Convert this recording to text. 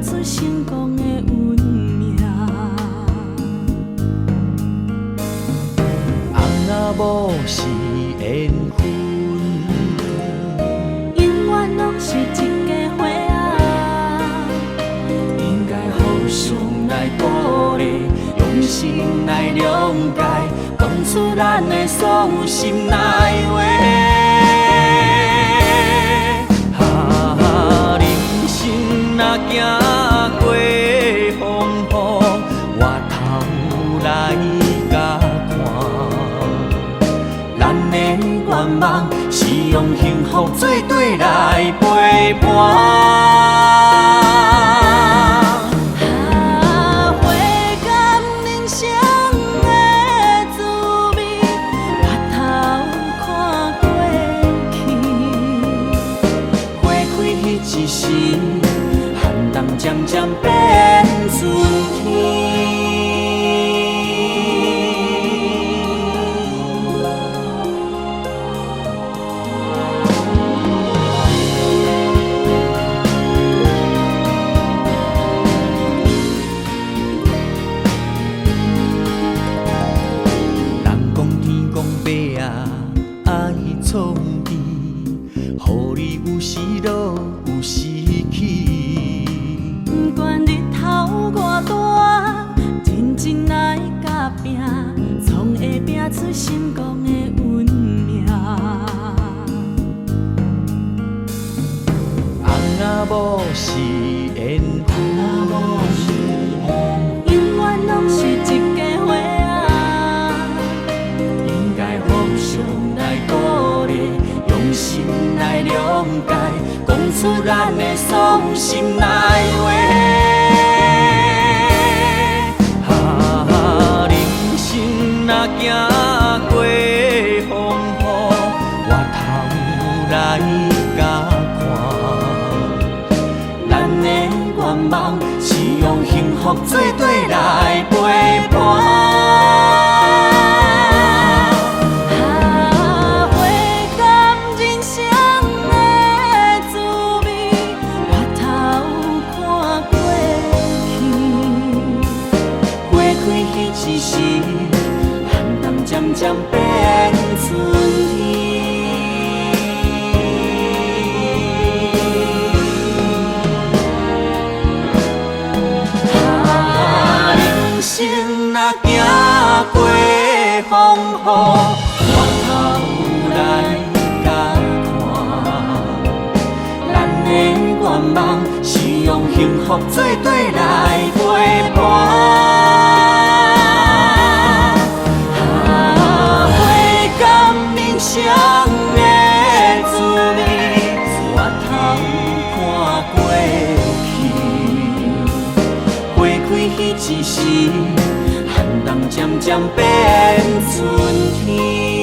出成功的运命。翁仔某是缘分，永远拢是一家伙仔，应该互相来鼓励，用心来谅解，讲出咱的所有心内话。人生若行过风雨，回头来甲看，咱的愿望是用幸福做对来陪伴。回甘人生的滋味，回头看过去，花开迄一时，寒冬渐渐变春天。创治，予你有时落有时起。不管日头偌大，认真来甲拼，总会拼出成功的运命。翁仔某是缘分，永远拢是一家伙仔，应该互相来鼓励，用心来谅解，讲出咱的所有心内话。人生若行过风雨，回头来甲看，咱的愿望是用幸福做对来陪伴。一时，寒冬渐渐变春天。人生若行过风雨，回头来甲看，咱的愿望是用幸福做对来陪伴。人生的滋味，回头看过去，花开迄一时，寒冬渐渐变春天。